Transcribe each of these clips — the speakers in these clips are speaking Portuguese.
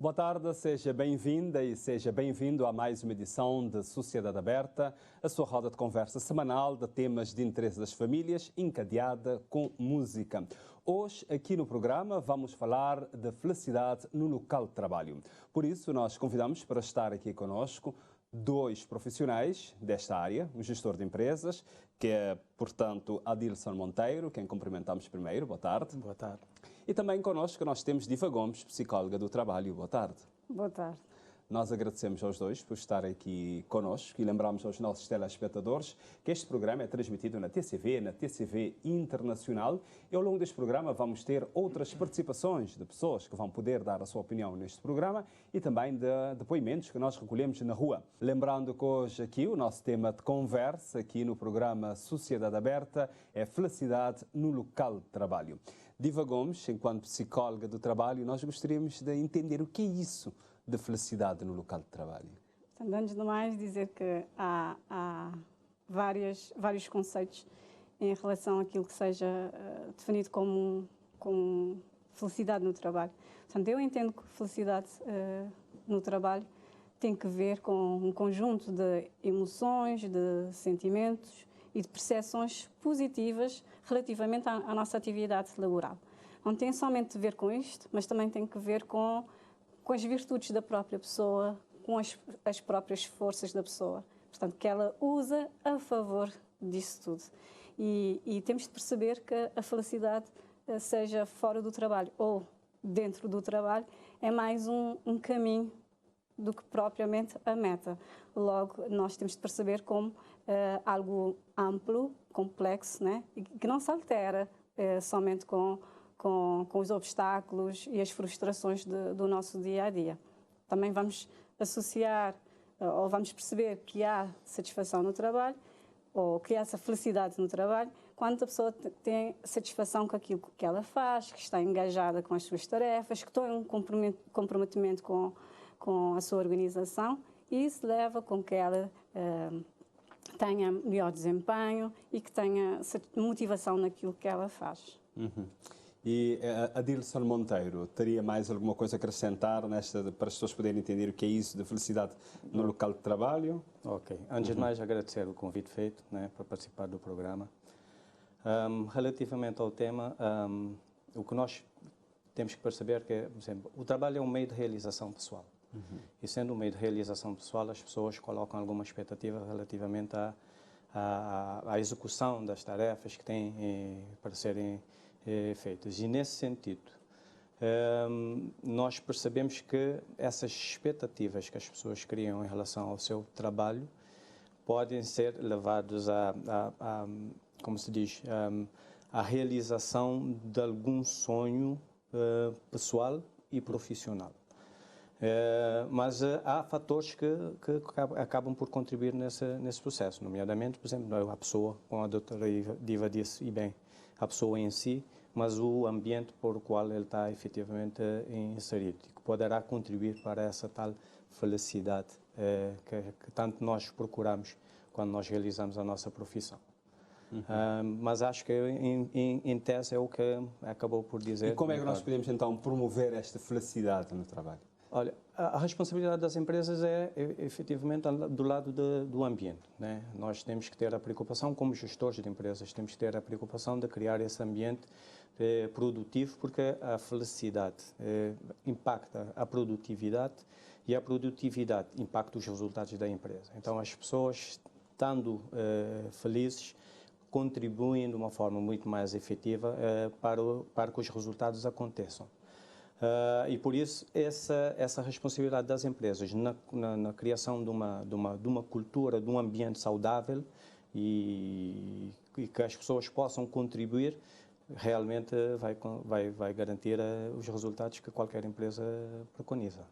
Boa tarde, seja bem-vinda e seja bem-vindo a mais uma edição de Sociedade Aberta, a sua roda de conversa semanal de temas de interesse das famílias, encadeada com música. Hoje, aqui no programa, vamos falar de felicidade no local de trabalho. Por isso, nós convidamos para estar aqui conosco dois profissionais desta área, um gestor de empresas, que é, portanto, Adilson Monteiro, quem cumprimentamos primeiro. Boa tarde. Boa tarde. E também connosco nós temos Diva Gomes, psicóloga do trabalho. Boa tarde. Boa tarde. Nós agradecemos aos dois por estarem aqui conosco e lembramos aos nossos telespectadores que este programa é transmitido na TCV Internacional, e ao longo deste programa vamos ter outras participações de pessoas que vão poder dar a sua opinião neste programa e também de depoimentos que nós recolhemos na rua. Lembrando que hoje aqui o nosso tema de conversa aqui no programa Sociedade Aberta é felicidade no local de trabalho. Diva Gomes, enquanto psicóloga do trabalho, nós gostaríamos de entender o que é isso de felicidade no local de trabalho. Portanto, antes de mais, dizer que há vários conceitos em relação àquilo que seja definido como felicidade no trabalho. Portanto, eu entendo que felicidade no trabalho tem que ver com um conjunto de emoções, de sentimentos e de percepções positivas relativamente à nossa atividade laboral. Não tem somente a ver com isto, mas também tem que ver com as virtudes da própria pessoa, com as próprias forças da pessoa. Portanto, que ela usa a favor disso tudo. E temos de perceber que a felicidade, seja fora do trabalho ou dentro do trabalho, é mais um caminho do que propriamente a meta. Logo, nós temos de perceber como algo amplo, complexo, né? E que não se altera somente com os obstáculos e as frustrações do nosso dia-a-dia. Também vamos associar, ou vamos perceber que há satisfação no trabalho, ou que há essa felicidade no trabalho, quando a pessoa tem satisfação com aquilo que ela faz, que está engajada com as suas tarefas, que tem um comprometimento com a sua organização, e isso leva com que ela tenha melhor desempenho e que tenha motivação naquilo que ela faz. Uhum. E Adilson Monteiro, teria mais alguma coisa a acrescentar para as pessoas poderem entender o que é isso de felicidade no local de trabalho? Ok. Antes de mais, agradecer o convite feito, né, para participar do programa. Relativamente ao tema, o que nós temos que perceber é que, por exemplo, o trabalho é um meio de realização pessoal. E sendo um meio de realização pessoal, as pessoas colocam alguma expectativa relativamente à execução das tarefas que têm para serem feitas. E nesse sentido, nós percebemos que essas expectativas que as pessoas criam em relação ao seu trabalho podem ser levados como se diz, à realização de algum sonho pessoal e profissional. Mas há fatores que acabam por contribuir nesse processo, nomeadamente, por exemplo, a pessoa, como a doutora Diva disse, e bem, a pessoa em si, mas o ambiente por o qual ele está efetivamente inserido, e que poderá contribuir para essa tal felicidade que tanto nós procuramos quando nós realizamos a nossa profissão. Mas acho que em tese é o que acabou por dizer. E como é que nós podemos então promover esta felicidade no trabalho? Olha, a responsabilidade das empresas é efetivamente do lado do ambiente, né? Nós temos que ter a preocupação, como gestores de empresas, temos que ter a preocupação de criar esse ambiente produtivo, porque a felicidade impacta a produtividade e a produtividade impacta os resultados da empresa. Então, as pessoas, estando felizes, contribuem de uma forma muito mais efetiva para que os resultados aconteçam. E por isso essa responsabilidade das empresas na criação de uma cultura, de um ambiente saudável e que as pessoas possam contribuir, realmente vai garantir os resultados que qualquer empresa preconiza.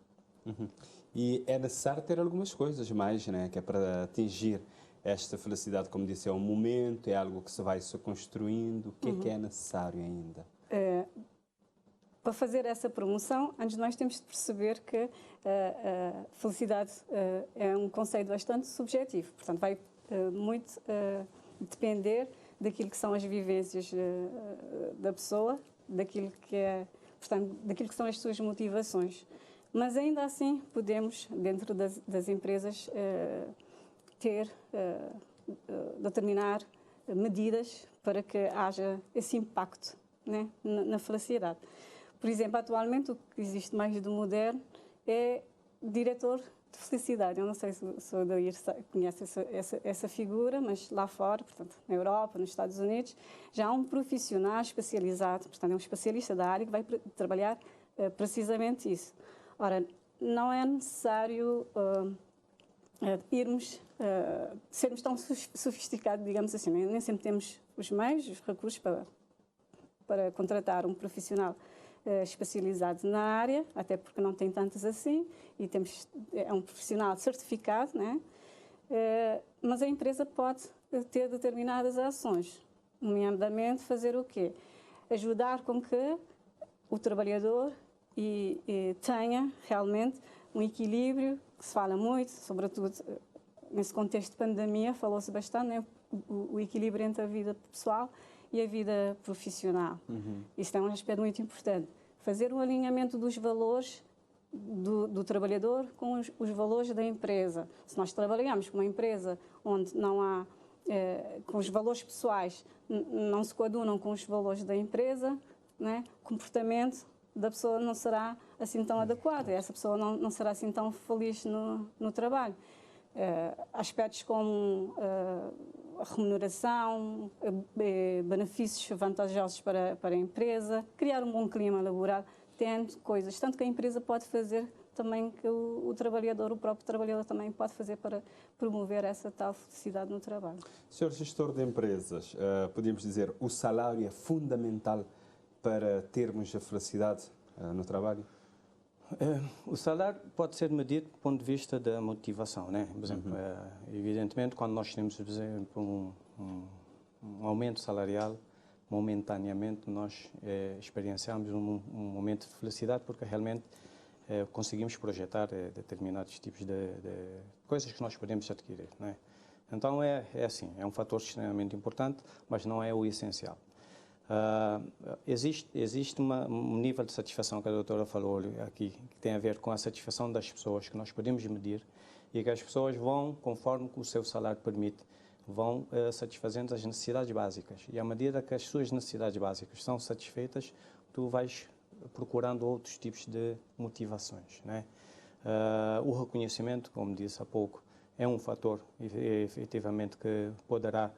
E é necessário ter algumas coisas mais, né, que é para atingir esta felicidade, como disse, é um momento, é algo que se vai se construindo. O que é necessário ainda? Para fazer essa promoção, antes de nós temos de perceber que a felicidade é um conceito bastante subjetivo. Portanto, vai muito depender daquilo que são as vivências da pessoa, daquilo que são as suas motivações. Mas ainda assim podemos, dentro das empresas, determinar medidas para que haja esse impacto, né, na felicidade. Por exemplo, atualmente o que existe mais do moderno é diretor de felicidade. Eu não sei se o Adair conhece essa figura, mas lá fora, portanto, na Europa, nos Estados Unidos, já há um profissional especializado, portanto, é um especialista da área que vai trabalhar precisamente isso. Ora, não é necessário sermos tão sofisticados, digamos assim. Nem sempre temos os meios, os recursos para contratar um profissional especializado na área, até porque não tem tantos assim, e é um profissional certificado, né? Mas a empresa pode ter determinadas ações, nomeadamente fazer o quê? Ajudar com que o trabalhador tenha realmente um equilíbrio, que se fala muito, sobretudo nesse contexto de pandemia, falou-se bastante, né? O equilíbrio entre a vida pessoal e a vida profissional. Isto é um aspecto muito importante. Fazer um alinhamento dos valores do trabalhador com os valores da empresa. Se nós trabalhamos com uma empresa onde não há, com os valores pessoais, não se coadunam com os valores da empresa, né? O comportamento da pessoa não será assim tão adequado, essa pessoa não será assim tão feliz no trabalho. Aspectos como a remuneração, benefícios vantajosos para a empresa, criar um bom clima laboral, tendo coisas, tanto que a empresa pode fazer também que o próprio trabalhador também pode fazer para promover essa tal felicidade no trabalho. Senhor gestor de empresas, podemos dizer o salário é fundamental para termos a felicidade no trabalho? O salário pode ser medido do ponto de vista da motivação, né? Por exemplo, evidentemente, quando nós temos, por exemplo, um aumento salarial, momentaneamente nós experienciamos um momento de felicidade porque realmente conseguimos projetar determinados tipos de coisas que nós podemos adquirir, né? Então é assim, é um fator extremamente importante, mas não é o essencial. Existe um nível de satisfação que a doutora falou aqui, que tem a ver com a satisfação das pessoas, que nós podemos medir, e que as pessoas vão, conforme o seu salário permite, vão satisfazendo as necessidades básicas. E à medida que as suas necessidades básicas são satisfeitas, tu vais procurando outros tipos de motivações, né? O reconhecimento, como disse há pouco, é um fator, efetivamente, que poderá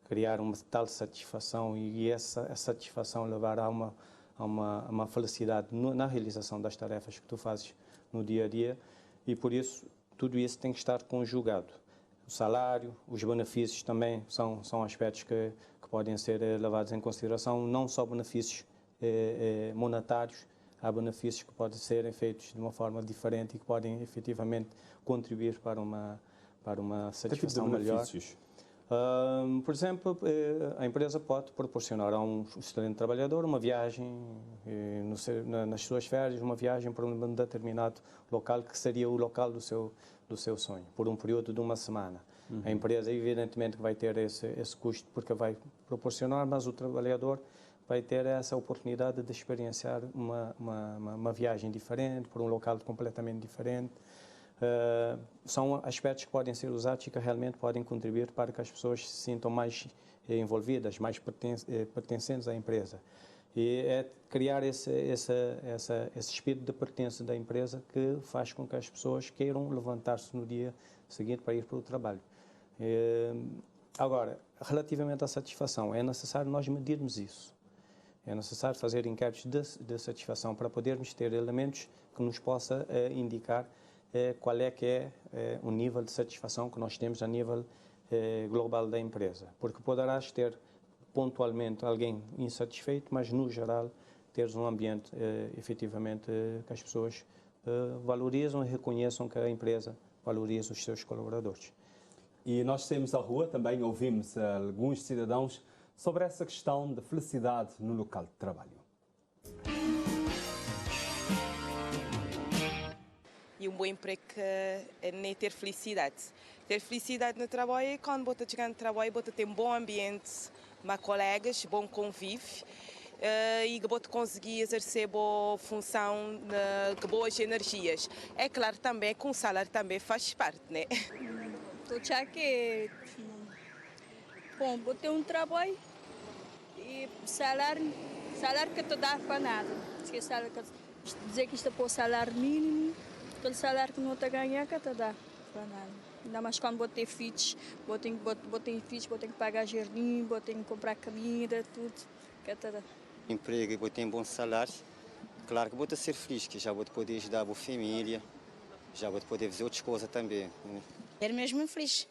criar uma tal satisfação e essa satisfação levar a uma felicidade na realização das tarefas que tu fazes no dia a dia, e por isso tudo isso tem que estar conjugado. O salário, os benefícios também são aspectos que podem ser levados em consideração, não só benefícios monetários, há benefícios que podem ser feitos de uma forma diferente e que podem efetivamente contribuir para uma satisfação melhor. Por exemplo, a empresa pode proporcionar a um excelente trabalhador uma viagem nas suas férias, uma viagem para um determinado local que seria o local do seu sonho, por um período de uma semana. A empresa, evidentemente, vai ter esse custo porque vai proporcionar, mas o trabalhador vai ter essa oportunidade de experienciar uma viagem diferente, por um local completamente diferente. São aspectos que podem ser usados e que realmente podem contribuir para que as pessoas se sintam mais envolvidas, mais pertencentes à empresa. E é criar esse espírito de pertença da empresa que faz com que as pessoas queiram levantar-se no dia seguinte para ir para o trabalho. Agora, relativamente à satisfação, é necessário nós medirmos isso. É necessário fazer inquéritos de satisfação para podermos ter elementos que nos possa indicar qual é que é o nível de satisfação que nós temos a nível global da empresa. Porque poderás ter pontualmente alguém insatisfeito, mas no geral teres um ambiente efetivamente que as pessoas valorizam e reconheçam que a empresa valoriza os seus colaboradores. E nós saímos à rua, também ouvimos alguns cidadãos sobre essa questão da felicidade no local de trabalho. E um bom emprego é nem ter felicidade. Ter felicidade no trabalho é quando você chega no trabalho, você tem um bom ambiente, com colegas, bom convívio. e que pode conseguir exercer boa função, com boas energias. É claro também que o salário também faz parte, né? Estou que bom, vou ter um trabalho e salário que te dá para nada. Dizer que isto é para o salário mínimo, aquele salário que não te ganha que te dá para nada. Ainda mais quando vou ter filhos, vou ter que pagar jardim, vou ter que comprar comida, tudo que te dá. Emprego, vou ter um bom salário, claro que vou ter ser feliz, que já vou poder ajudar a minha família, já vou poder fazer outras coisas também. É mesmo feliz.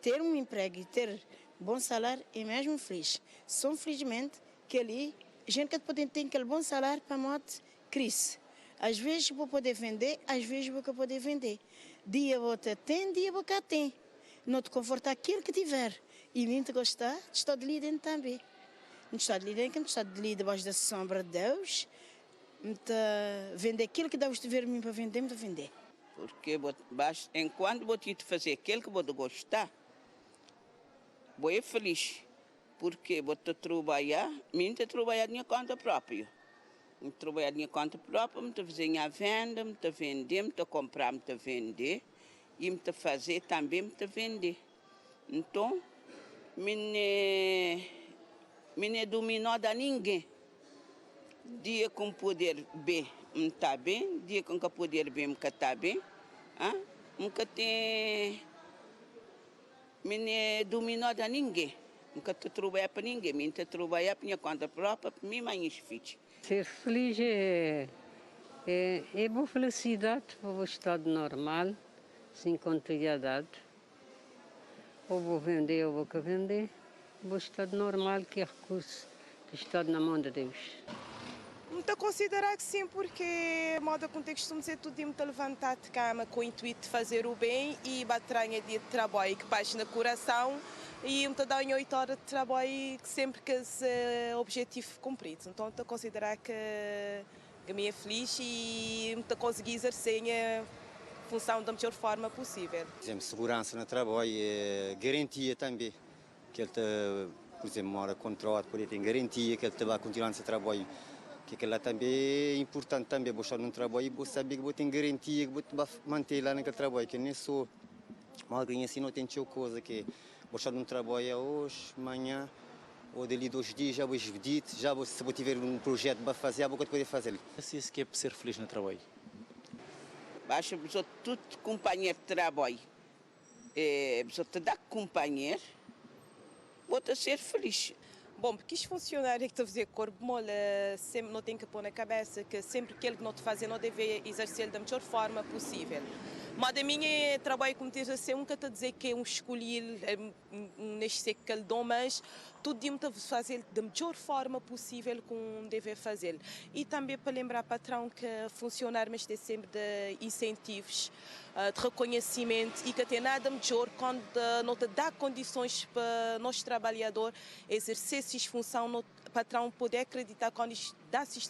Ter um emprego e ter bom salário é mesmo feliz. Só felizmente que ali, gente que pode ter aquele bom salário para a moto crise. Às vezes vou poder vender, às vezes vou poder vender. Dia você tem, dia você tem. Não te conforta aquilo que tiver. E nem te gostar, estou de lidar também. Não estou de lidar, não estou de lidar debaixo da sombra de Deus. Vender aquilo que Deus tiver para vender, me vender. Porque enquanto vou te fazer aquilo que vou gostar, vou ser feliz. Porque vou trabalhar, minha trabalhar minha conta própria. Me trabalhar minha conta própria, me fazer a venda, me vender, me comprar, me vender e me fazer também me vender. Então, me não dominou a ninguém. Dia com poder B, me está bem, dia com poder B, me está bem. Nunca tem. Me não dominou a ninguém. Nunca te trabalhar para ninguém, me trabalhar para minha conta própria, para mim, mais filhos. Ser feliz é boa felicidade, o estado normal, sem contrariedade. Ou vou vender ou vou vender. O estado normal que é recurso, que está na mão de Deus. Muito a considerar que sim, porque moda contexto de ser tudo muito levantar de cama com o intuito de fazer o bem e batranha dia de trabalho que paz no coração e me dar 8 horas de trabalho sempre que esse objetivo cumprido. Então estou a considerar que me é feliz e me conseguir exercer a função da melhor forma possível. Por exemplo, segurança no trabalho, garantia também. Que ele, por exemplo, mora contrato, poder ter garantia que ele vai continuar nesse trabalho. Que lá também é importante também, vou estar num trabalho e vou saber que vou ter garantia, que vou manter lá naquele trabalho, que nem sou alguém assim, não tem coisa que vou estar num trabalho hoje, amanhã, ou dali 2 dias, já vou dividir, já vou, se vou tiver um projeto para fazer, vou poder fazer. Assim é que é ser feliz no trabalho. Baixa, pessoa, tudo companheiro de trabalho, pessoa te dá companheiro, vou-te ser feliz. Bom, porque os funcionários que estão a fazer corpo mole, sempre não tem que pôr na cabeça que sempre aquele que não te fazer não deve exercer da melhor forma possível. Mas a minha trabalho como diz assim, nunca te dizer que é um escolher neste ser que ele dom, mas tudo de fazer da melhor forma possível como deve fazer. E também para lembrar patrão que funcionar mas tem sempre de incentivos, de reconhecimento e que tem nada melhor quando não te dá condições para nós trabalhadores exercer essas funções, o patrão poder acreditar quando dá esses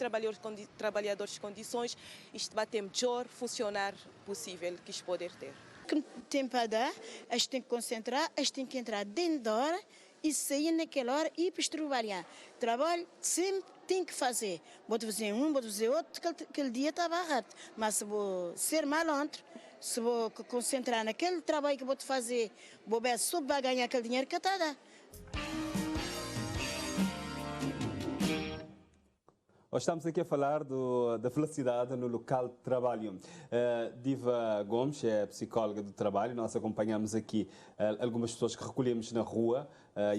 trabalhadores condições, isto vai ter melhor funcionar possível que isto poder ter. Que tem para dar, a gente tem que concentrar, a gente tem que entrar dentro da hora e sair naquela hora e ir para trabalhar. Trabalho sempre tem que fazer. Vou fazer um, vou fazer outro, aquele dia estava rápido. Mas se vou ser malandro, se vou concentrar naquele trabalho que vou fazer, vou ver se vai ganhar aquele dinheiro que está a dar. Hoje estamos aqui a falar da felicidade no local de trabalho. Diva Gomes é psicóloga do trabalho. Nós acompanhamos aqui algumas pessoas que recolhemos na rua,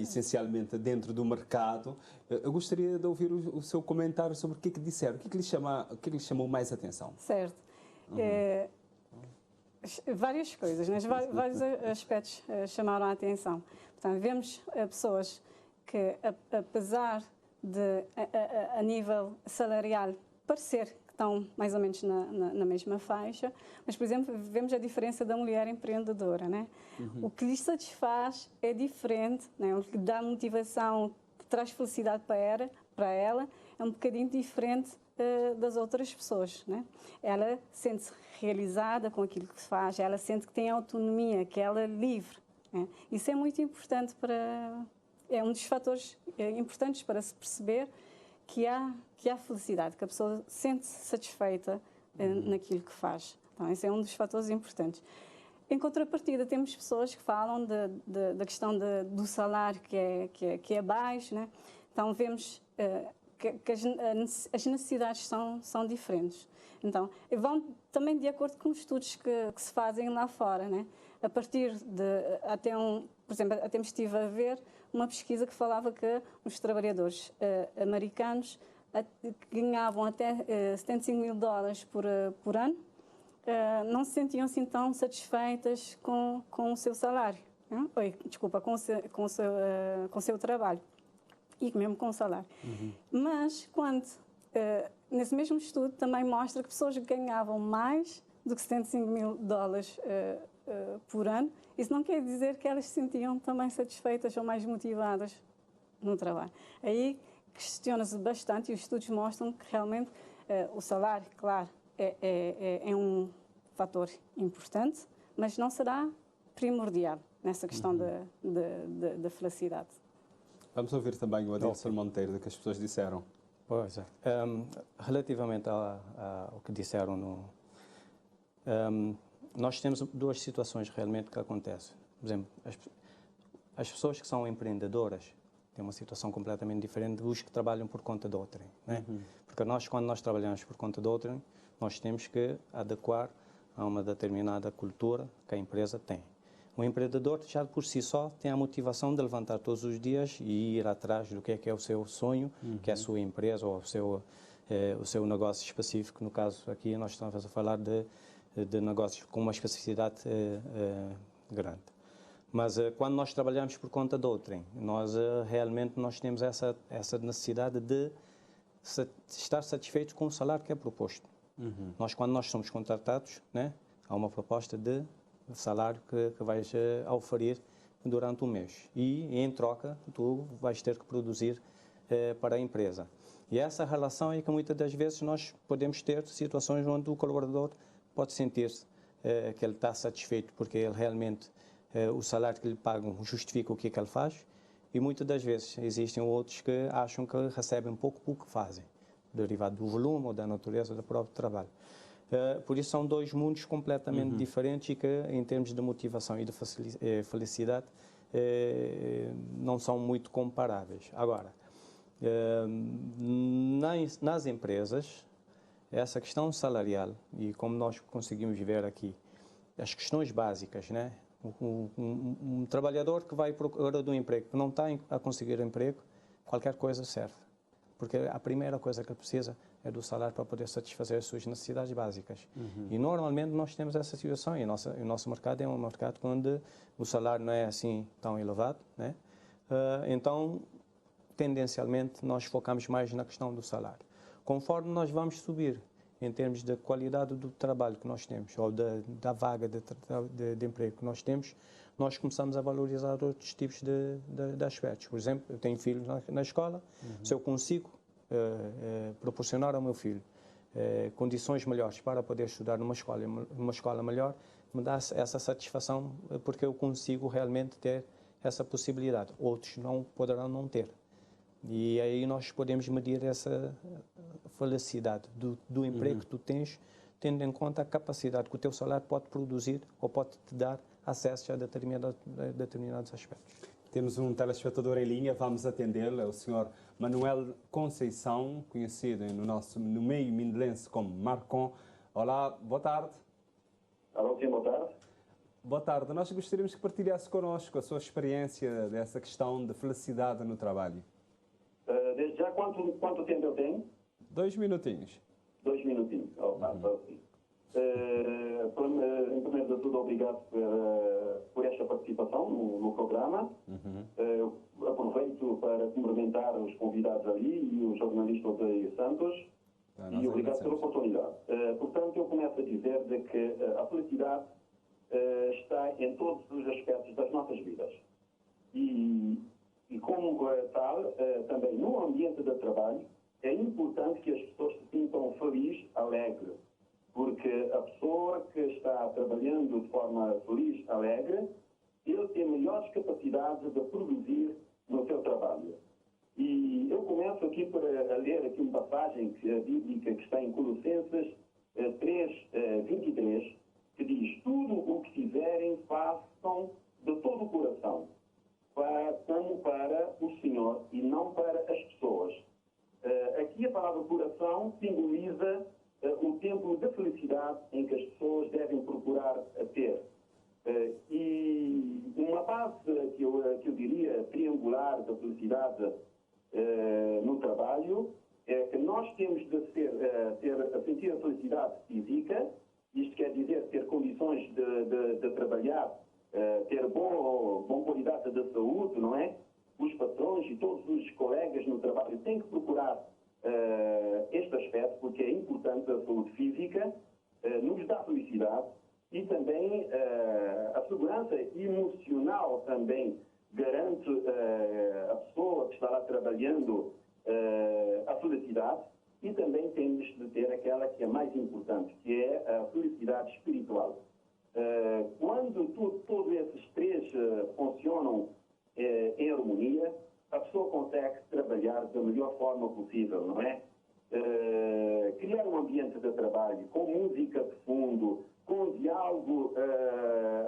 essencialmente dentro do mercado. Eu gostaria de ouvir o seu comentário sobre o que disseram, o que lhe chamou mais atenção. Certo. Várias coisas, né? Vários aspectos chamaram a atenção. Portanto, vemos pessoas que, apesar de, a nível salarial, parecer que estão mais ou menos na mesma faixa, mas, por exemplo, vemos a diferença da mulher empreendedora, né? O que lhe satisfaz é diferente, né? O que dá motivação, que traz felicidade para ela, é um bocadinho diferente das outras pessoas, né? Ela sente-se realizada com aquilo que faz, ela sente que tem autonomia, que ela é livre, né? Isso é muito importante é um dos fatores importantes para se perceber que há felicidade, que a pessoa sente-se satisfeita naquilo que faz. Então, esse é um dos fatores importantes. Em contrapartida, temos pessoas que falam da questão do salário que é baixo, né? Então, vemos que as necessidades são diferentes. Então, vão também de acordo com os estudos que se fazem lá fora, né? A partir de por exemplo, até me estive a ver uma pesquisa que falava que os trabalhadores americanos ganhavam até $75.000 por ano, não se sentiam assim tão satisfeitas com o seu salário, né? Desculpa, com o seu trabalho e mesmo com o salário. Mas nesse mesmo estudo também mostra que pessoas ganhavam mais do que $75.000 por ano. Isso não quer dizer que elas se sentiam também satisfeitas ou mais motivadas no trabalho. Aí questiona-se bastante e os estudos mostram que realmente o salário, claro, é um fator importante, mas não será primordial nessa questão da felicidade. Vamos ouvir também o Adilson Monteiro, do que as pessoas disseram. Pois é. Relativamente ao que disseram, nós temos duas situações realmente que acontecem. Por exemplo, as pessoas que são empreendedoras têm uma situação completamente diferente dos que trabalham por conta de outrem, né? Porque quando nós trabalhamos por conta de outrem, nós temos que adequar a uma determinada cultura que a empresa tem. O empreendedor, já por si só, tem a motivação de levantar todos os dias e ir atrás do que é o seu sonho, que é a sua empresa ou o seu negócio específico. No caso aqui, nós estamos a falar de negócios com uma especificidade grande. Mas quando nós trabalhamos por conta de outrem, nós realmente temos essa necessidade de estar satisfeitos com o salário que é proposto. Quando nós somos contratados, né, há uma proposta de salário que vais oferir durante um mês. E, em troca, tu vais ter que produzir para a empresa. E essa relação é que muitas das vezes nós podemos ter situações onde o colaborador pode sentir-se que ele está satisfeito porque ele realmente, o salário que lhe pagam justifica o que ele faz, e muitas das vezes existem outros que acham que recebem pouco por que fazem, derivado do volume ou da natureza do próprio trabalho. Por isso são dois mundos completamente diferentes e que, em termos de motivação e de felicidade, não são muito comparáveis. Agora, nas empresas, essa questão salarial, e como nós conseguimos ver aqui, as questões básicas, né? Um trabalhador que vai procurar um emprego, que não está a conseguir emprego, qualquer coisa serve. Porque a primeira coisa que ele precisa é do salário para poder satisfazer as suas necessidades básicas. E normalmente nós temos essa situação, e o nosso mercado é um mercado onde o salário não é assim tão elevado, né? Então, tendencialmente, nós focamos mais na questão do salário. Conforme nós vamos subir em termos da qualidade do trabalho que nós temos, ou da vaga de emprego que nós temos, nós começamos a valorizar outros tipos de aspectos. Por exemplo, eu tenho filhos na escola, se eu consigo proporcionar ao meu filho condições melhores para poder estudar numa escola melhor, me dá essa satisfação porque eu consigo realmente ter essa possibilidade. Outros poderão não ter. E aí nós podemos medir essa felicidade do emprego que tu tens, tendo em conta a capacidade que o teu salário pode produzir ou pode te dar acesso a determinados aspectos. Temos um telespectador em linha, vamos atendê-lo, é o Sr. Manuel Conceição, conhecido no meio mindelense como Marcon. Olá, boa tarde. Alô, sim, boa tarde. Boa tarde. Nós gostaríamos que partilhasse connosco a sua experiência dessa questão de felicidade no trabalho. Desde já, quanto tempo eu tenho? 2 minutinhos. 2 minutinhos. Em primeiro de tudo, obrigado por esta participação no programa. Aproveito para cumprimentar os convidados ali e os jornalistas de Santos. E obrigado pela oportunidade. Portanto, eu começo a dizer de que a felicidade está em todos os aspectos das nossas vidas. E como tal, também no ambiente de trabalho, é importante que as pessoas se sintam felizes, alegres. Porque a pessoa que está trabalhando de forma feliz, alegre, ele tem melhores capacidades de produzir no seu trabalho. E eu começo aqui para ler aqui uma passagem bíblica que está em Colossenses 3:23, que diz: tudo o que fizerem, façam de todo o coração, como para o Senhor e não para as pessoas. Aqui a palavra coração simboliza o templo da felicidade em que as pessoas devem procurar ter. E uma base que eu diria triangular da felicidade no trabalho é que nós temos de sentir a felicidade física, isto quer dizer ter condições de trabalhar, ter boa qualidade de saúde, não é? Os patrões e todos os colegas no trabalho têm que procurar este aspecto, porque é importante. A saúde física nos dá felicidade e também a segurança emocional também garante a pessoa que está lá trabalhando a felicidade, e também temos de ter aquela que é mais importante, que é a felicidade espiritual. Quando todos esses três funcionam em harmonia, a pessoa consegue trabalhar da melhor forma possível, não é? Criar um ambiente de trabalho com música de fundo, com diálogo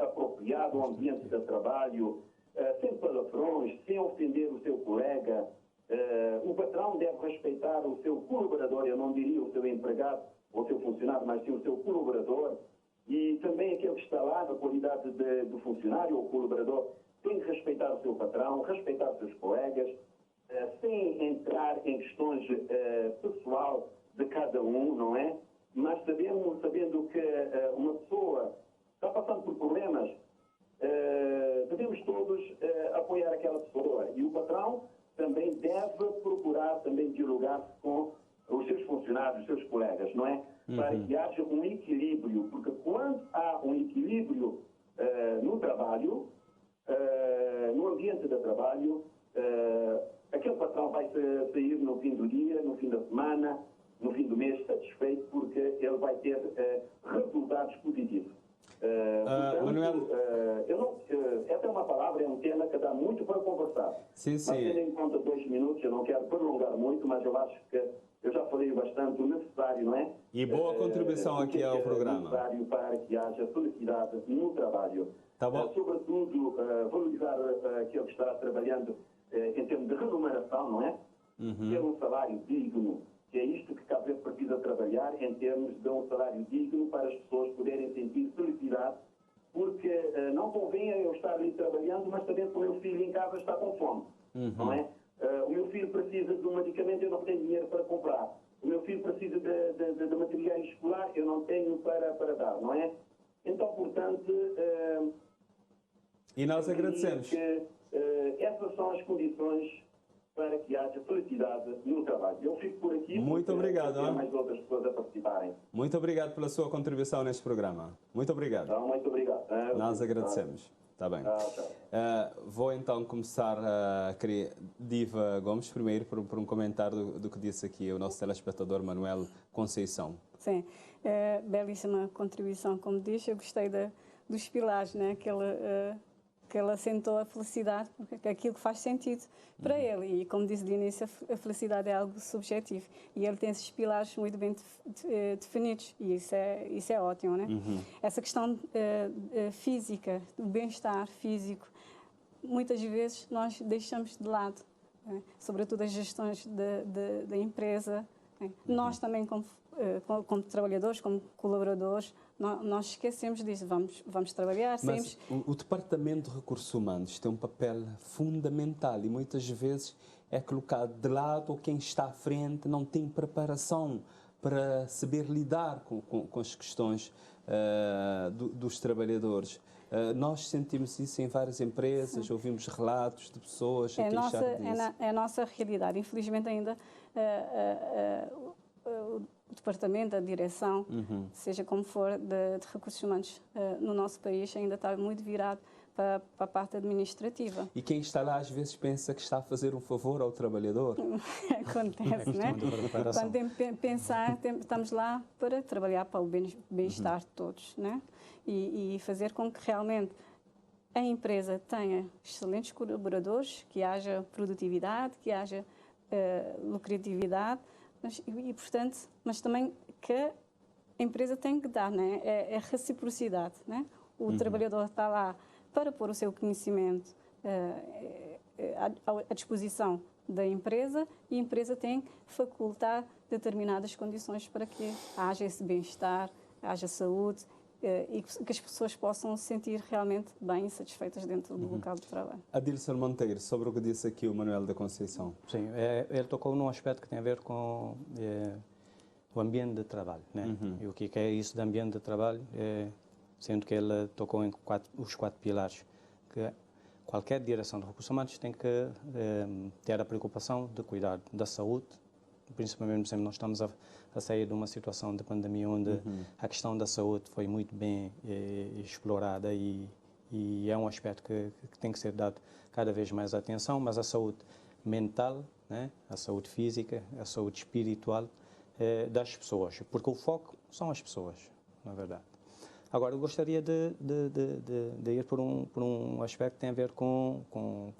apropriado ao ambiente de trabalho, sem palavrões, sem ofender o seu colega. O patrão deve respeitar o seu colaborador, eu não diria o seu empregado ou o seu funcionário, mas sim o seu colaborador. E também aquele que está lá na qualidade de funcionário ou colaborador tem que respeitar o seu patrão, respeitar os seus colegas, sem entrar em questões pessoal de cada um, não é? Mas sabendo que uma pessoa está passando por problemas, devemos todos apoiar aquela pessoa. E o patrão também deve procurar também dialogar com os seus funcionários, os seus colegas, não é? Para que haja um equilíbrio, porque quando há um equilíbrio no trabalho, no ambiente de trabalho, aquele patrão vai sair no fim do dia, no fim da semana, no fim do mês satisfeito, porque ele vai ter resultados positivos. Portanto, Manuel... essa é uma palavra, é um tema que dá muito para conversar. Sim. Mas tendo em conta 2 minutos, eu não quero prolongar muito, mas eu acho que eu já falei bastante o necessário, não é? E boa contribuição aqui ao programa. Necessário para que haja felicidade no trabalho. Tá bom. Sobretudo, valorizar aquele que está trabalhando em termos de remuneração, não é? Ter um salário digno, que é isto que Cabo Verde precisa trabalhar, em termos de um salário digno para as pessoas poderem sentir felicidade, porque não convém eu estar ali trabalhando, mas sabendo que o meu filho em casa está com fome, não é? O meu filho precisa de um medicamento, eu não tenho dinheiro para comprar. O meu filho precisa de material escolar, eu não tenho para dar, não é? Então, portanto... e nós agradecemos. Essas são as condições para que haja felicidade no trabalho. Eu fico por aqui. Muito obrigado. Há mais outras pessoas a participarem. Muito obrigado pela sua contribuição neste programa. Muito obrigado. Então, muito obrigado. Nós agradecemos. Está bem. Vou então começar a querer Diva Gomes, primeiro por um comentário do que disse aqui o nosso telespectador Manuel Conceição. Sim, belíssima contribuição, como disse. Eu gostei dos pilares, né? que ele assentou a felicidade, porque é aquilo que faz sentido para ele. E, como disse de início, a felicidade é algo subjetivo. E ele tem esses pilares muito bem definidos. E isso é ótimo, né? Essa questão física, do bem-estar físico, muitas vezes nós deixamos de lado, né? Sobretudo as gestões da empresa. Né? Nós também, como trabalhadores, como colaboradores, nós esquecemos disso. Vamos trabalhar. Mas o Departamento de Recursos Humanos tem um papel fundamental e muitas vezes é colocado de lado, quem está à frente não tem preparação para saber lidar com as questões dos trabalhadores. Nós sentimos isso em várias empresas, ouvimos relatos de pessoas a queixar disso. É a nossa realidade. Infelizmente ainda o departamento, a direção, seja como for, de recursos humanos no nosso país ainda está muito virado para a parte administrativa. E quem está lá às vezes pensa que está a fazer um favor ao trabalhador. Acontece, né? Quando tem que pensar, estamos lá para trabalhar para o bem-estar de todos, né? E fazer com que realmente a empresa tenha excelentes colaboradores, que haja produtividade, que haja lucratividade, portanto, mas também que a empresa tem que dar, né? É reciprocidade, né? O trabalhador está lá para pôr o seu conhecimento à disposição da empresa e a empresa tem que facultar determinadas condições para que haja esse bem-estar, haja saúde e que as pessoas possam se sentir realmente bem e satisfeitas dentro do local de trabalho. Adilson Monteiro, sobre o que disse aqui o Manuel da Conceição. Sim, ele tocou num aspecto que tem a ver com o ambiente de trabalho, né? E o que é isso de ambiente de trabalho? Sendo que ele tocou em os 4 pilares, que qualquer direção de recursos humanos tem que ter a preocupação de cuidar da saúde, principalmente, por exemplo, nós estamos a sair de uma situação de pandemia onde a questão da saúde foi muito bem explorada e é um aspecto que tem que ser dado cada vez mais atenção, mas a saúde mental, né, a saúde física, a saúde espiritual das pessoas, porque o foco são as pessoas, na verdade. Agora, eu gostaria de ir por um aspecto que tem a ver com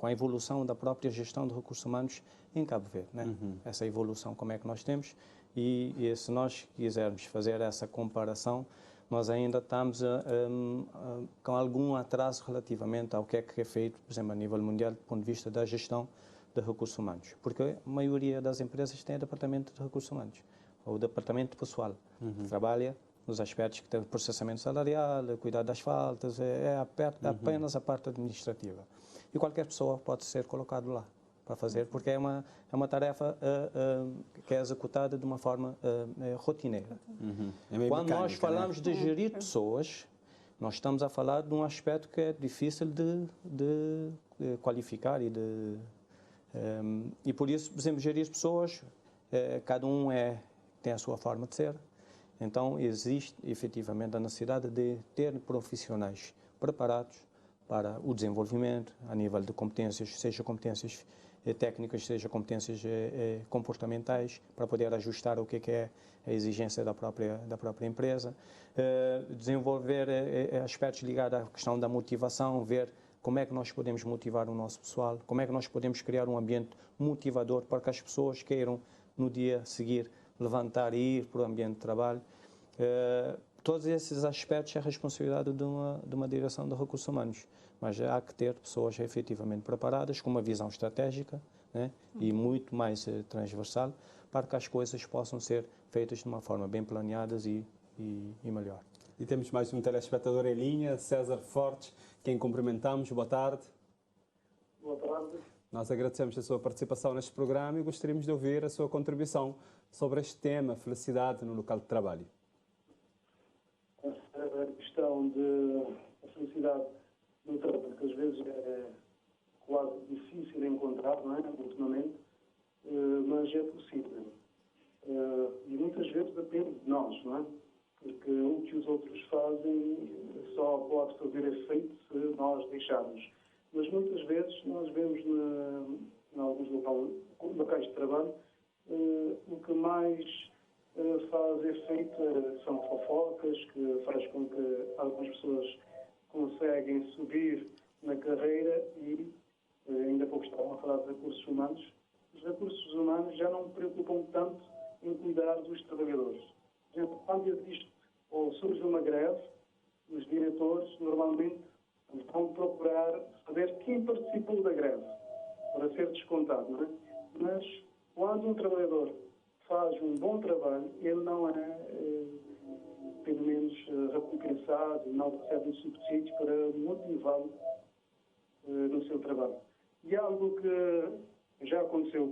a evolução da própria gestão de recursos humanos em Cabo Verde, né? Essa evolução, como é que nós temos, e se nós quisermos fazer essa comparação, nós ainda estamos com algum atraso relativamente ao que é feito, por exemplo, a nível mundial, do ponto de vista da gestão de recursos humanos, porque a maioria das empresas tem departamento de recursos humanos, ou departamento de pessoal, que trabalha nos aspectos que tem processamento salarial, cuidar das faltas, apenas a parte administrativa. E qualquer pessoa pode ser colocado lá para fazer, porque é uma tarefa que é executada de uma forma rotineira. Quando nós falamos de gerir pessoas, nós estamos a falar de um aspecto que é difícil de qualificar e por isso, por exemplo, gerir pessoas, cada um tem a sua forma de ser. Então, existe efetivamente a necessidade de ter profissionais preparados para o desenvolvimento a nível de competências, seja competências técnicas, seja competências comportamentais, para poder ajustar o que é a exigência da própria empresa, desenvolver aspectos ligados à questão da motivação, ver como é que nós podemos motivar o nosso pessoal, como é que nós podemos criar um ambiente motivador para que as pessoas queiram, no dia a seguir, levantar e ir para o ambiente de trabalho. Todos esses aspectos é a responsabilidade de uma direção de recursos humanos, mas há que ter pessoas efetivamente preparadas, com uma visão estratégica, né, e muito mais transversal, para que as coisas possam ser feitas de uma forma bem planeadas e melhor. E temos mais um telespectador em linha, César Fortes, quem cumprimentamos. Boa tarde. Boa tarde. Nós agradecemos a sua participação neste programa e gostaríamos de ouvir a sua contribuição sobre este tema, felicidade no local de trabalho. A questão da felicidade no trabalho, que às vezes é quase difícil de encontrar, não é? Ultimamente, mas é possível. E muitas vezes depende de nós, não é? Porque o que os outros fazem só pode fazer efeito se nós deixarmos. Mas muitas vezes nós vemos em alguns locais de trabalho o que mais faz efeito são fofocas, que faz com que algumas pessoas conseguem subir na carreira e ainda há pouco estavam a falar de recursos humanos. Os recursos humanos já não preocupam tanto em cuidar dos trabalhadores. Por exemplo, quando existe ou surge uma greve, os diretores normalmente vão procurar saber quem participou da greve para ser descontado, não é? Mas quando um trabalhador faz um bom trabalho, ele não é, pelo menos, recompensado, não recebe um subsídio para motivá-lo no seu trabalho. E algo que já aconteceu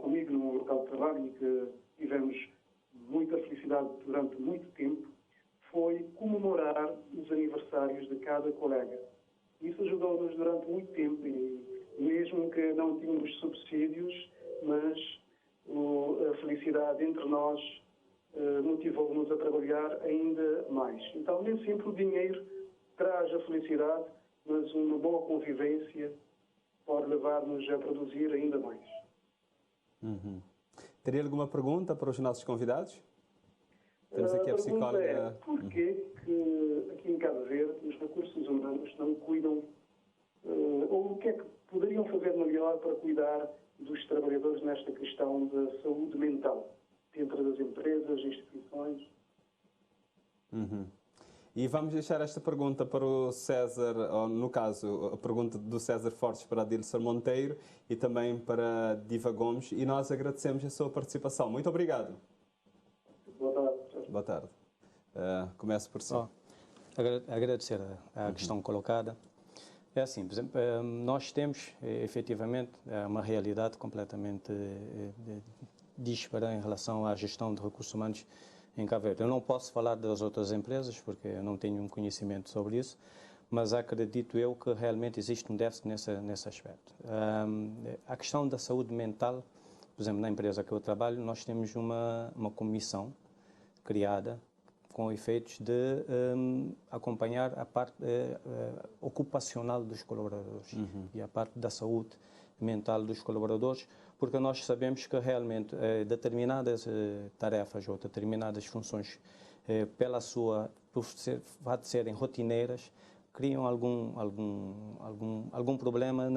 comigo no local de trabalho e que tivemos muita felicidade durante muito tempo, foi comemorar os aniversários de cada colega. Isso ajudou-nos durante muito tempo e mesmo que não tínhamos subsídios, mas a felicidade entre nós motivou-nos a trabalhar ainda mais. Então, nem sempre o dinheiro traz a felicidade, mas uma boa convivência pode levar-nos a produzir ainda mais. Teria alguma pergunta para os nossos convidados? Temos aqui a psicóloga. Porquê que aqui em Cabo Verde os recursos humanos não cuidam, ou o que é que poderiam fazer melhor para cuidar dos trabalhadores nesta questão da saúde mental, dentro das empresas, instituições? E vamos deixar esta pergunta para o César, ou no caso, a pergunta do César Fortes para a Dilson Monteiro e também para a Diva Gomes, e nós agradecemos a sua participação. Muito obrigado. Boa tarde. Boa tarde. Começo por si. Agradecer a questão colocada. É assim, por exemplo, nós temos efetivamente uma realidade completamente díspara em relação à gestão de recursos humanos em Cabo Verde. Eu não posso falar das outras empresas porque eu não tenho um conhecimento sobre isso, mas acredito eu que realmente existe um déficit nesse aspecto. A questão da saúde mental, por exemplo, na empresa que eu trabalho, nós temos uma comissão criada com efeitos de acompanhar a parte ocupacional dos colaboradores e a parte da saúde mental dos colaboradores, porque nós sabemos que realmente determinadas tarefas ou determinadas funções, por serem rotineiras, criam algum problema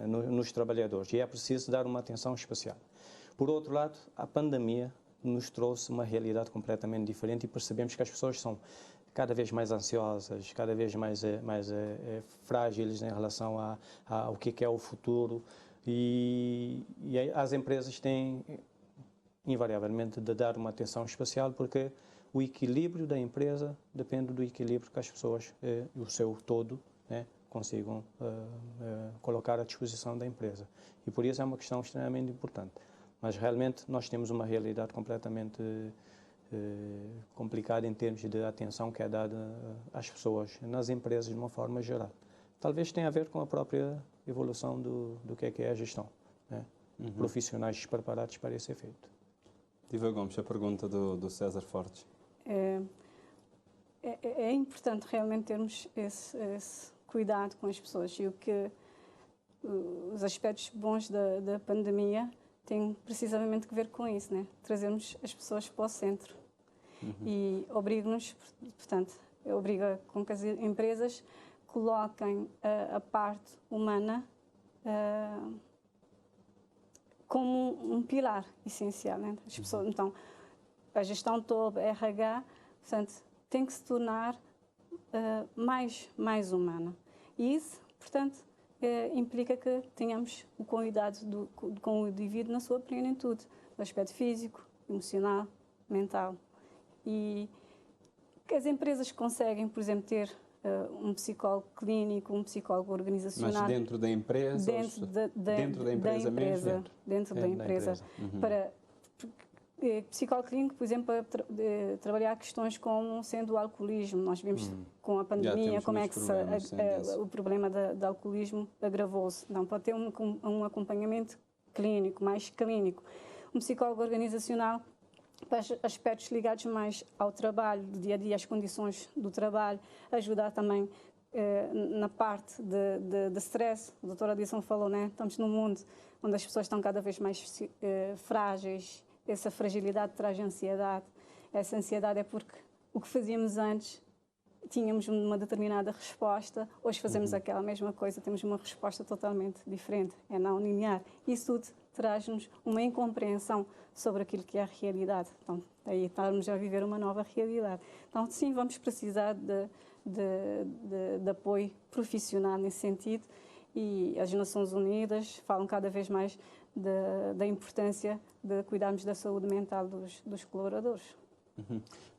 nos trabalhadores, e é preciso dar uma atenção especial. Por outro lado, a pandemia nos trouxe uma realidade completamente diferente e percebemos que as pessoas são cada vez mais ansiosas, cada vez mais frágeis em relação ao que é o futuro, e as empresas têm invariavelmente de dar uma atenção especial, porque o equilíbrio da empresa depende do equilíbrio que as pessoas, o seu todo, consigam colocar à disposição da empresa. E por isso é uma questão extremamente importante. Mas realmente nós temos uma realidade completamente complicada em termos de atenção que é dada às pessoas nas empresas de uma forma geral. Talvez tenha a ver com a própria evolução do que é a gestão, profissionais preparados para esse efeito. Diva Gomes, a pergunta do César Fortes. É importante realmente termos esse cuidado com as pessoas, e os aspectos bons da pandemia têm precisamente que ver com isso, trazermos as pessoas para o centro. E obriga-nos, portanto, obriga com que as empresas coloquem a parte humana como um pilar essencial. As pessoas, então, a gestão toda, RH, portanto, tem que se tornar mais humana. E isso, portanto, implica que tenhamos o cuidado com o indivíduo na sua plenitude, do aspecto físico, emocional, mental. E que as empresas conseguem, por exemplo, ter um psicólogo clínico, um psicólogo organizacional. Mas dentro da empresa? Dentro da empresa mesmo? Dentro da empresa. Para psicólogo clínico, por exemplo, para trabalhar questões como sendo o alcoolismo. Nós vimos com a pandemia como é que o problema do alcoolismo agravou-se. Não, pode ter um acompanhamento clínico, mais clínico. Um psicólogo organizacional para aspectos ligados mais ao trabalho, do dia a dia, às condições do trabalho, ajudar também na parte de stress. A doutora Dilson falou, estamos num mundo onde as pessoas estão cada vez mais frágeis. Essa fragilidade traz ansiedade. Essa ansiedade é porque o que fazíamos antes tínhamos uma determinada resposta, hoje fazemos aquela mesma coisa, temos uma resposta totalmente diferente, é não linear. Isso tudo traz-nos uma incompreensão sobre aquilo que é a realidade. Então, aí estamos a viver uma nova realidade. Então, sim, vamos precisar de apoio profissional nesse sentido, e as Nações Unidas falam cada vez mais da importância de cuidarmos da saúde mental dos colaboradores.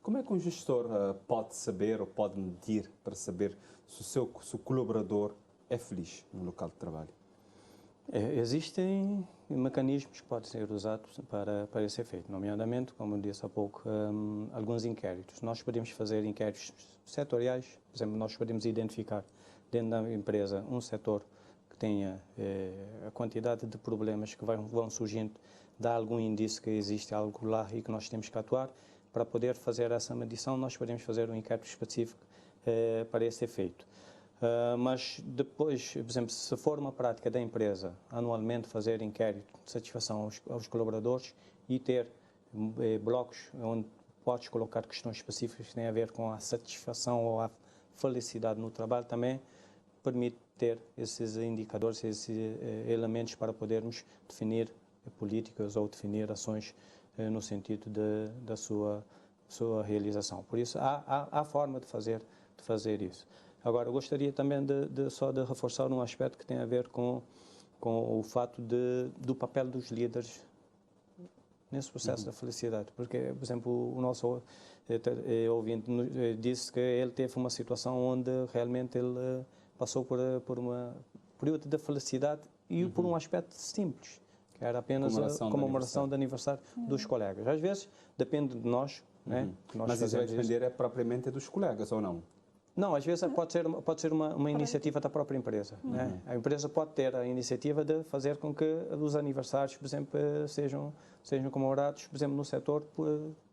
Como é que um gestor pode saber ou pode medir para saber se o colaborador é feliz no local de trabalho? Existem mecanismos que podem ser usados para esse efeito, nomeadamente, como eu disse há pouco, alguns inquéritos. Nós podemos fazer inquéritos setoriais, por exemplo, nós podemos identificar dentro da empresa um setor que tenha a quantidade de problemas que vão surgindo, dá algum indício que existe algo lá e que nós temos que atuar. Para poder fazer essa medição, nós podemos fazer um inquérito específico para esse efeito. Mas depois, por exemplo, se for uma prática da empresa anualmente fazer inquérito de satisfação aos colaboradores e ter blocos onde podes colocar questões específicas que têm a ver com a satisfação ou a felicidade no trabalho, também permite ter esses indicadores, esses elementos para podermos definir políticas ou definir ações no sentido da sua realização. Por isso, há forma de fazer isso. Agora, eu gostaria também só de reforçar um aspecto que tem a ver com o fato do papel dos líderes nesse processo da felicidade. Porque, por exemplo, o nosso ouvinte disse que ele teve uma situação onde realmente ele passou por um período de felicidade e por um aspecto simples, que era apenas a comemoração de aniversário dos colegas. Às vezes, depende de nós. Né, mas isso vai depender propriamente dos colegas, ou não? Não, às vezes pode ser uma iniciativa da própria empresa. Né? A empresa pode ter a iniciativa de fazer com que os aniversários, por exemplo, sejam comemorados, por exemplo, no setor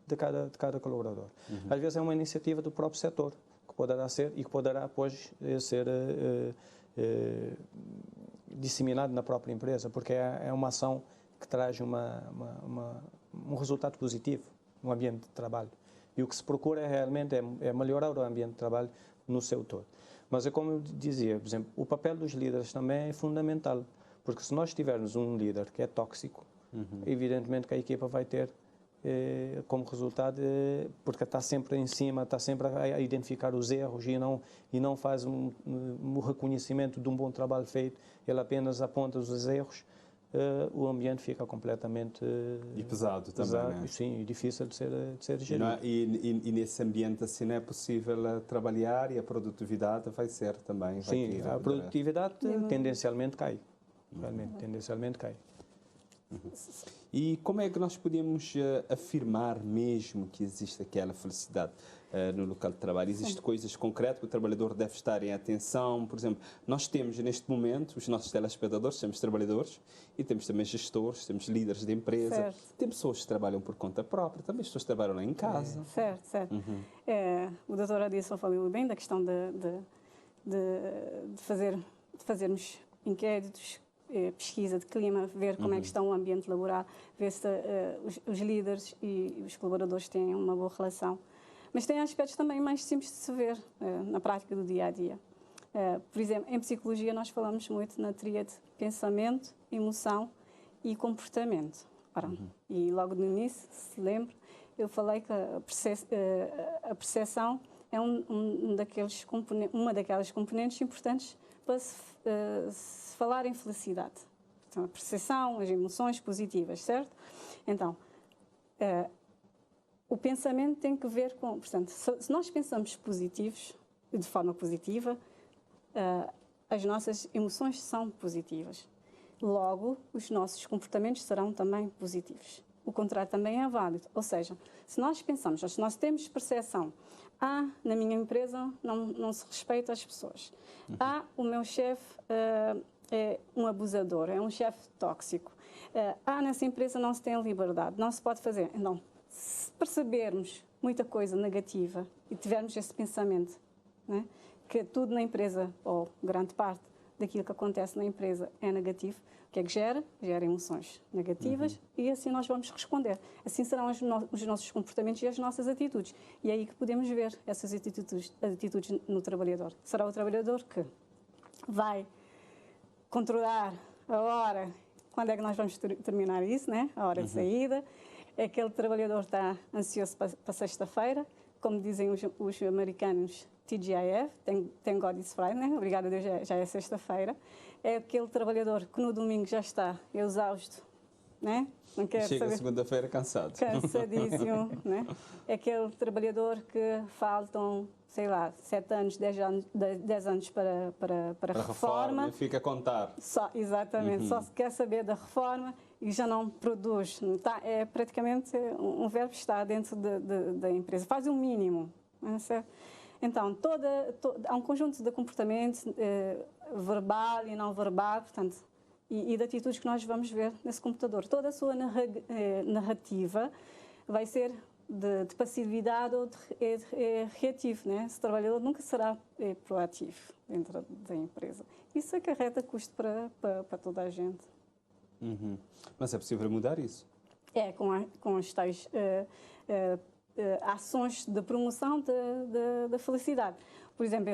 de cada colaborador. Às vezes é uma iniciativa do próprio setor, que poderá ser e que poderá depois ser disseminado na própria empresa, porque é uma ação que traz um resultado positivo no ambiente de trabalho. E o que se procura realmente é melhorar o ambiente de trabalho no seu todo. Mas é como eu dizia, por exemplo, o papel dos líderes também é fundamental, porque se nós tivermos um líder que é tóxico, evidentemente que a equipa vai ter como resultado, porque está sempre em cima, está sempre a identificar os erros e não faz um reconhecimento de um bom trabalho feito, ele apenas aponta os erros, o ambiente fica completamente... E pesado também, né? Sim, e difícil de ser gerido. E nesse ambiente assim não é possível trabalhar e a produtividade vai ser também... Sim, a produtividade tendencialmente cai. Realmente, tendencialmente cai. E como é que nós podemos afirmar mesmo que existe aquela felicidade no local de trabalho? Existem coisas concretas que o trabalhador deve estar em atenção? Por exemplo, nós temos neste momento, os nossos telespectadores, temos trabalhadores e temos também gestores, temos líderes de empresa, certo. Tem pessoas que trabalham por conta própria, também as pessoas que trabalham lá em casa. Certo. O doutor Adilson falou bem da questão de fazermos inquéritos, pesquisa de clima, ver como é que está o ambiente laboral, ver se os líderes e os colaboradores têm uma boa relação. Mas tem aspectos também mais simples de se ver na prática do dia a dia. Por exemplo, em psicologia nós falamos muito na tríade pensamento, emoção e comportamento. E logo no início, se lembra, eu falei que a percepção é uma daquelas componentes importantes para se falar em felicidade. Então, a percepção, as emoções positivas, certo? Então, o pensamento tem que ver com... Portanto, se nós pensamos positivos, de forma positiva, as nossas emoções são positivas. Logo, os nossos comportamentos serão também positivos. O contrário também é válido. Ou seja, se nós pensamos, se nós temos percepção, na minha empresa não se respeita as pessoas. O meu chefe é um abusador, é um chefe tóxico. Nessa empresa não se tem liberdade, não se pode fazer. Então, se percebermos muita coisa negativa e tivermos esse pensamento, né, que tudo na empresa, ou grande parte daquilo que acontece na empresa é negativo, o que é que gera? Gera emoções negativas e assim nós vamos responder. Assim serão os nossos comportamentos e as nossas atitudes. E é aí que podemos ver essas atitudes no trabalhador. Será o trabalhador que vai controlar a hora, quando é que nós vamos terminar isso, né? A hora de saída. Aquele trabalhador está ansioso para sexta-feira, como dizem os americanos, TGIF, Thank God It's Friday, né? Obrigado a Deus, já é sexta-feira. É aquele trabalhador que no domingo já está exausto, né? Não quer Chega segunda-feira cansado. Cansadíssimo, né? É aquele trabalhador que faltam, sei lá, 7 anos, 10 anos para a reforma. E fica a contar. Exatamente, só se quer saber da reforma e já não produz. É praticamente um verbo que está dentro da empresa. Faz o mínimo, não é certo? Então, há um conjunto de comportamentos verbal e não verbal, portanto, e de atitudes que nós vamos ver nesse computador. Toda a sua narrativa vai ser de passividade ou de reativo, né? Esse trabalhador nunca será proativo dentro da empresa. Isso acarreta custo para toda a gente. Mas é possível mudar isso? Com as tais ações de promoção da felicidade. Por exemplo,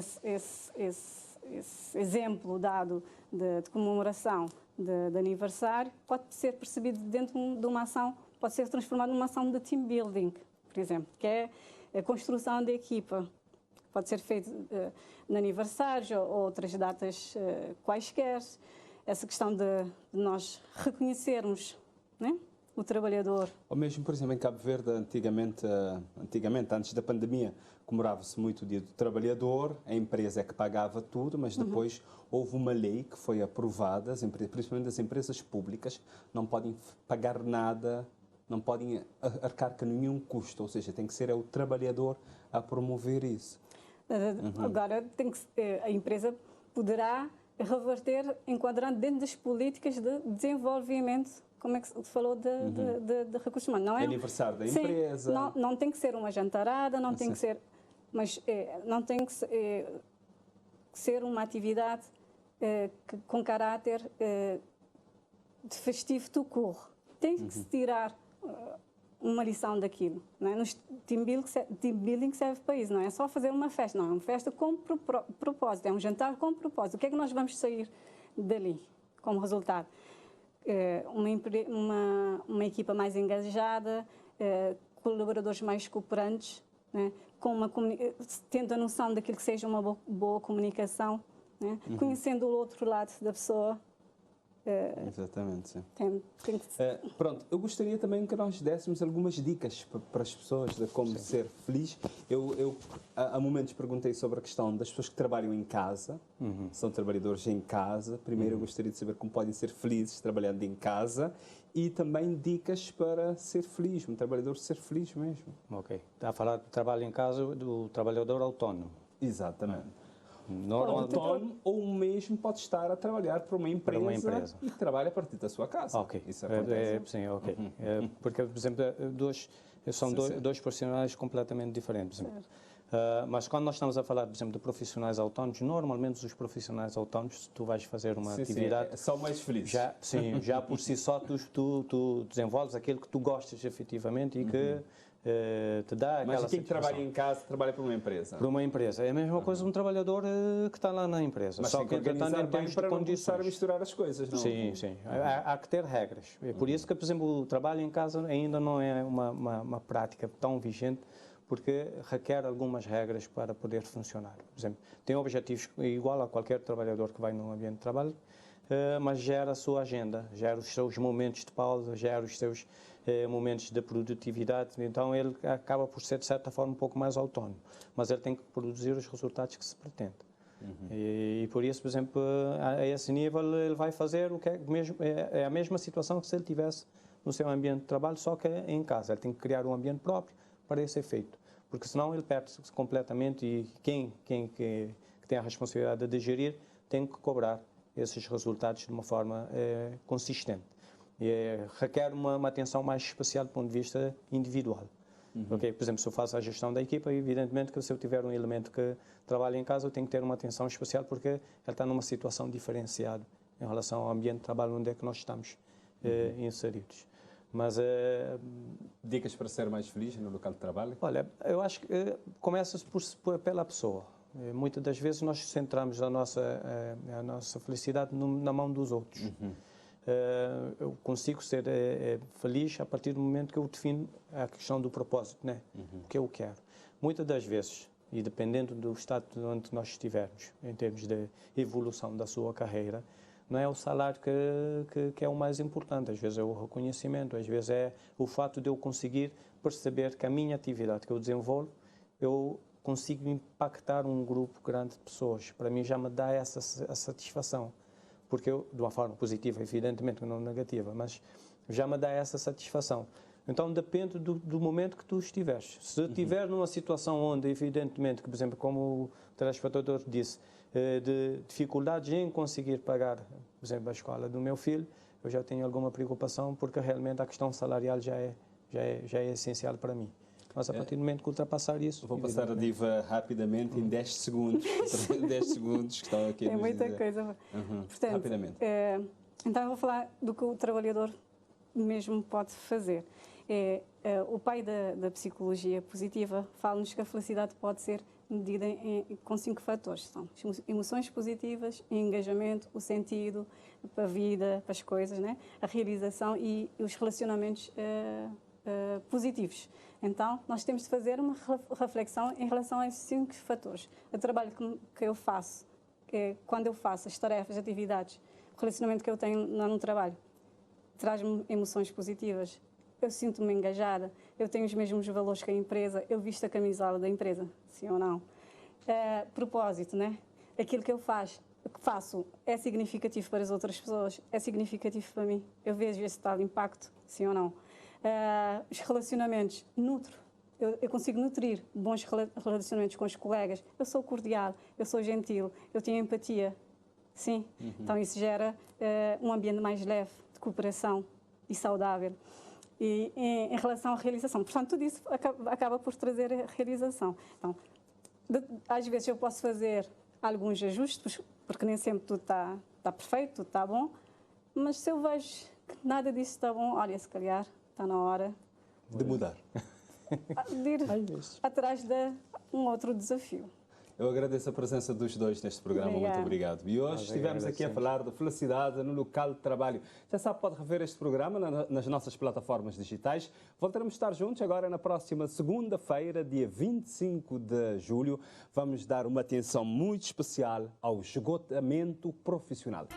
esse exemplo dado de comemoração de aniversário pode ser percebido dentro de uma ação, pode ser transformado numa ação de team building, por exemplo, que é a construção da equipa. Pode ser feito no aniversário ou outras datas quaisquer. Essa questão de nós reconhecermos, né, o trabalhador. Ou mesmo, por exemplo, em Cabo Verde, antigamente, antes da pandemia, comemorava-se muito o Dia do Trabalhador, a empresa é que pagava tudo, mas depois houve uma lei que foi aprovada, principalmente as empresas públicas não podem pagar nada, não podem arcar com nenhum custo, ou seja, tem que ser o trabalhador a promover isso. Agora, a empresa poderá reverter, enquadrando dentro das políticas de desenvolvimento, como é que se falou de recursos humanos. Não é aniversário da empresa. Não tem que ser uma jantarada, não tem que ser, mas não tem que ser uma atividade com caráter de festivo tout court. Tem que se tirar uma lição daquilo. Não é? Nos team building serve para isso, não é só fazer uma festa, não, é uma festa com propósito, é um jantar com propósito. O que é que nós vamos sair dali como resultado? Uma equipa mais engajada, colaboradores mais cooperantes, né? Tendo a noção daquilo que seja uma boa comunicação, né? Conhecendo o outro lado da pessoa. Exatamente, sim. Tem que... Pronto, eu gostaria também que nós dessemos algumas dicas para as pessoas de como ser feliz. Eu há momentos perguntei sobre a questão das pessoas que trabalham em casa, são trabalhadores em casa. Primeiro eu gostaria de saber como podem ser felizes trabalhando em casa e também dicas para ser feliz, um trabalhador ser feliz mesmo. Ok, está a falar do trabalho em casa do trabalhador autónomo. Exatamente. Autónomo ou mesmo pode estar a trabalhar para uma empresa e trabalha a partir da sua casa. Ok, isso acontece. sim, ok. Porque, por exemplo, são dois profissionais completamente diferentes. Mas quando nós estamos a falar, por exemplo, de profissionais autónomos, normalmente os profissionais autónomos, se tu vais fazer uma atividade... são mais felizes. Já por si só tu desenvolves aquilo que tu gostas efetivamente e que te dá aquela satisfação. Mas quem trabalha em casa trabalha para uma empresa? Para uma empresa. É a mesma coisa um trabalhador que está lá na empresa. Mas só que, entretanto, em termos de condições. Não misturar as coisas, não? Sim. Há que ter regras. É por isso que, por exemplo, o trabalho em casa ainda não é uma prática tão vigente, porque requer algumas regras para poder funcionar. Por exemplo, tem objetivos igual a qualquer trabalhador que vai num ambiente de trabalho, mas gera a sua agenda, gera os seus momentos de pausa, gera os seus momentos de produtividade. Então ele acaba por ser, de certa forma, um pouco mais autónomo, mas ele tem que produzir os resultados que se pretende. E por isso, por exemplo, a esse nível ele vai fazer o que é a mesma situação que se ele tivesse no seu ambiente de trabalho, só que em casa. Ele tem que criar um ambiente próprio para esse efeito, porque senão ele perde-se completamente e quem que tem a responsabilidade de gerir tem que cobrar esses resultados de uma forma consistente. Requer uma atenção mais especial do ponto de vista individual. Okay? Por exemplo, se eu faço a gestão da equipa, evidentemente que se eu tiver um elemento que trabalha em casa, eu tenho que ter uma atenção especial porque ele está numa situação diferenciada em relação ao ambiente de trabalho onde é que nós estamos inseridos. Mas dicas para ser mais feliz no local de trabalho? Olha, eu acho que começa-se pela pessoa. Muitas das vezes nós centramos a nossa felicidade na mão dos outros. Eu consigo ser feliz a partir do momento que eu defino a questão do propósito, né? O que eu quero. Muitas das vezes, e dependendo do estado onde nós estivermos, em termos de evolução da sua carreira, não é o salário que é o mais importante. Às vezes é o reconhecimento, às vezes é o fato de eu conseguir perceber que a minha atividade que eu desenvolvo, eu consigo impactar um grupo grande de pessoas. Para mim já me dá essa satisfação. Porque eu, de uma forma positiva, evidentemente, não negativa, mas já me dá essa satisfação. Então depende do momento que tu estiveres. Se estiver numa situação onde, evidentemente, que, por exemplo, como o telespectador disse, de dificuldades em conseguir pagar, por exemplo, a escola do meu filho, eu já tenho alguma preocupação porque realmente a questão salarial já é essencial para mim. Mas a partir do momento que ultrapassar isso... Vou passar a diva rapidamente em 10 segundos. 10 segundos que estão aqui a nos muita dizer. Coisa. Portanto, rapidamente. Então eu vou falar do que o trabalhador mesmo pode fazer. O pai da psicologia positiva fala-nos que a felicidade pode ser medida com 5 fatores. São emoções positivas, engajamento, o sentido para a vida, para as coisas, né? A realização e os relacionamentos positivos. Então, nós temos de fazer uma reflexão em relação a esses 5 fatores. O trabalho que eu faço, quando eu faço as tarefas, atividades, o relacionamento que eu tenho no trabalho, traz-me emoções positivas. Eu sinto-me engajada, eu tenho os mesmos valores que a empresa, eu visto a camisola da empresa, sim ou não? Propósito, né? Aquilo que eu faço é significativo para as outras pessoas, é significativo para mim. Eu vejo esse tal impacto, sim ou não? Os relacionamentos, nutro. Eu consigo nutrir bons relacionamentos com os colegas. Eu sou cordial, eu sou gentil, eu tenho empatia. Sim. Então isso gera um ambiente mais leve, de cooperação e saudável. E em relação à realização, portanto, tudo isso acaba por trazer a realização. Então, às vezes eu posso fazer alguns ajustes, porque nem sempre tudo está perfeito, tudo está bom, mas se eu vejo que nada disso está bom, olha, se calhar está na hora de mudar. De ir atrás de um outro desafio. Eu agradeço a presença dos dois neste programa, muito obrigado. E hoje estivemos aqui a falar de felicidade no local de trabalho. Já sabe, pode rever este programa nas nossas plataformas digitais. Voltaremos a estar juntos agora na próxima segunda-feira, dia 25 de julho. Vamos dar uma atenção muito especial ao esgotamento profissional.